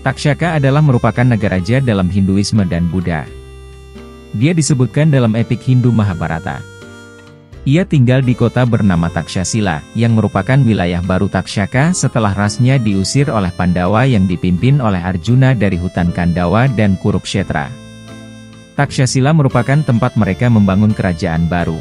Takshaka adalah merupakan naga raja dalam Hinduisme dan Buddha. Dia disebutkan dalam epik Hindu Mahabharata. Ia tinggal di kota bernama Takshasila, yang merupakan wilayah baru Takshaka setelah rasnya diusir oleh Pandawa yang dipimpin oleh Arjuna dari hutan Kandawa dan Kurukshetra. Takshasila merupakan tempat mereka membangun kerajaan baru.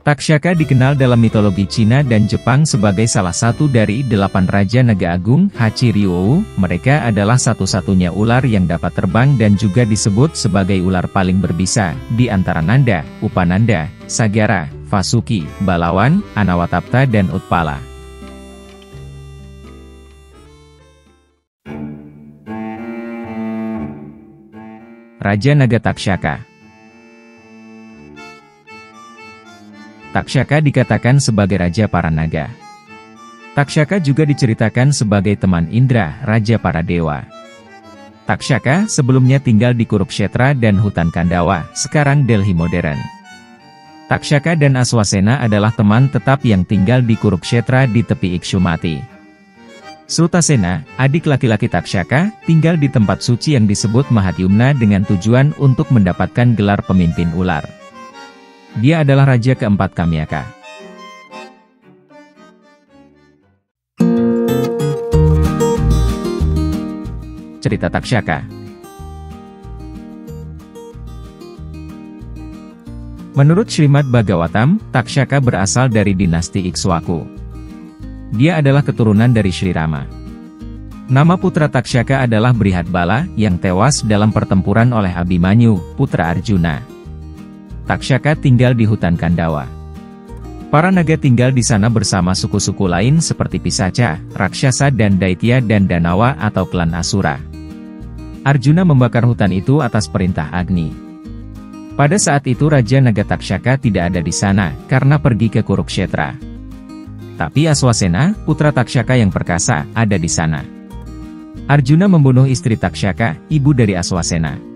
Takshaka dikenal dalam mitologi Cina dan Jepang sebagai salah satu dari 8 Raja Naga Agung Hachi-ryu. Mereka adalah satu-satunya ular yang dapat terbang dan juga disebut sebagai ular paling berbisa, di antara Nanda, Upananda, Sagara, Vasuki, Balawan, Anawatapta dan Utpala. Raja Naga Takshaka. Takshaka dikatakan sebagai raja para naga. Takshaka juga diceritakan sebagai teman Indra, raja para dewa. Takshaka sebelumnya tinggal di Kurukshetra dan hutan Kandawa, sekarang Delhi modern. Takshaka dan Aswasena adalah teman tetap yang tinggal di Kurukshetra di tepi Ikshumati. Srutasena, adik laki-laki Takshaka, tinggal di tempat suci yang disebut Mahadyumna dengan tujuan untuk mendapatkan gelar pemimpin ular. Dia adalah raja keempat Kamyaka. Cerita Takshaka. Menurut Srimad Bhagavatam, Takshaka berasal dari dinasti Ikshwaku. Dia adalah keturunan dari Sri Rama. Nama putra Takshaka adalah Brihatbala, yang tewas dalam pertempuran oleh Abhimanyu, putra Arjuna. Takshaka tinggal di hutan Kandawa. Para naga tinggal di sana bersama suku-suku lain seperti Pisaca, Rakshasa dan Daitya dan Danawa atau klan Asura. Arjuna membakar hutan itu atas perintah Agni. Pada saat itu Raja Naga Takshaka tidak ada di sana, karena pergi ke Kurukshetra. Tapi Aswasena, putra Takshaka yang perkasa, ada di sana. Arjuna membunuh istri Takshaka, ibu dari Aswasena.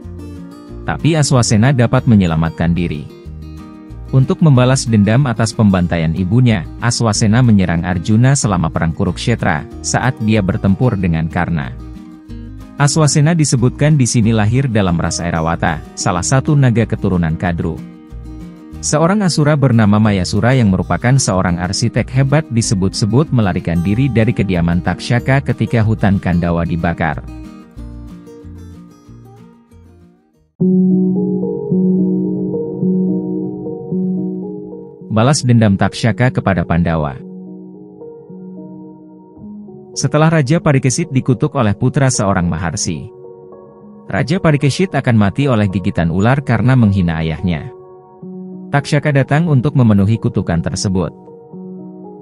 Tapi Aswasena dapat menyelamatkan diri. Untuk membalas dendam atas pembantaian ibunya, Aswasena menyerang Arjuna selama perang Kurukshetra, saat dia bertempur dengan Karna. Aswasena disebutkan di sini lahir dalam ras Airawata, salah satu naga keturunan Kadru. Seorang Asura bernama Mayasura yang merupakan seorang arsitek hebat disebut-sebut melarikan diri dari kediaman Takshaka ketika hutan Kandawa dibakar. Balas dendam Takshaka kepada Pandawa. Setelah Raja Parikesit dikutuk oleh putra seorang Maharsi, Raja Parikesit akan mati oleh gigitan ular karena menghina ayahnya. Takshaka datang untuk memenuhi kutukan tersebut.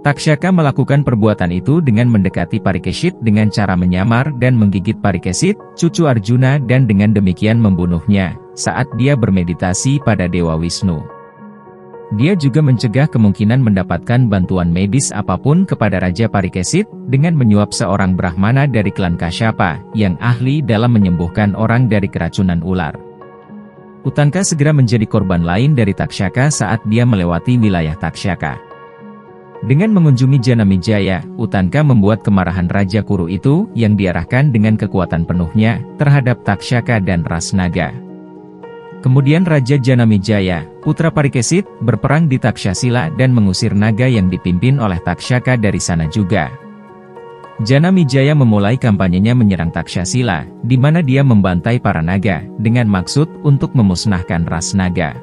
Takshaka melakukan perbuatan itu dengan mendekati Parikesit dengan cara menyamar dan menggigit Parikesit, cucu Arjuna, dan dengan demikian membunuhnya, saat dia bermeditasi pada Dewa Wisnu. Dia juga mencegah kemungkinan mendapatkan bantuan medis apapun kepada Raja Parikesit, dengan menyuap seorang Brahmana dari klan Kasyapa, yang ahli dalam menyembuhkan orang dari keracunan ular. Utanka segera menjadi korban lain dari Takshaka saat dia melewati wilayah Takshaka. Dengan mengunjungi Janamejaya, Utanka membuat kemarahan Raja Kuru itu, yang diarahkan dengan kekuatan penuhnya, terhadap Takshaka dan ras naga. Kemudian Raja Janamejaya, putra Parikesit, berperang di Takshasila dan mengusir naga yang dipimpin oleh Takshaka dari sana juga. Janamejaya memulai kampanyenya menyerang Takshasila, di mana dia membantai para naga, dengan maksud untuk memusnahkan ras naga.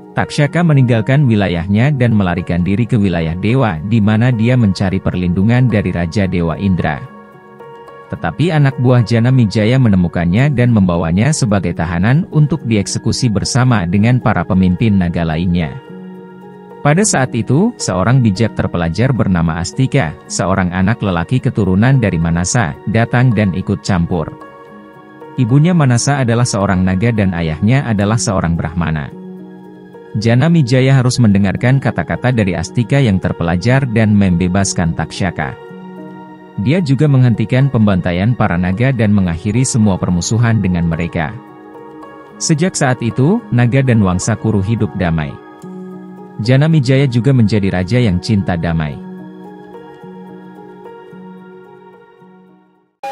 Takshaka meninggalkan wilayahnya dan melarikan diri ke wilayah Dewa, di mana dia mencari perlindungan dari Raja Dewa Indra. Tetapi anak buah Janamejaya menemukannya dan membawanya sebagai tahanan untuk dieksekusi bersama dengan para pemimpin naga lainnya. Pada saat itu, seorang bijak terpelajar bernama Astika, seorang anak lelaki keturunan dari Manasa, datang dan ikut campur. Ibunya Manasa adalah seorang naga dan ayahnya adalah seorang Brahmana. Janamejaya harus mendengarkan kata-kata dari Astika yang terpelajar dan membebaskan Takshaka. Dia juga menghentikan pembantaian para naga dan mengakhiri semua permusuhan dengan mereka. Sejak saat itu, naga dan wangsa Kuru hidup damai. Janamejaya juga menjadi raja yang cinta damai.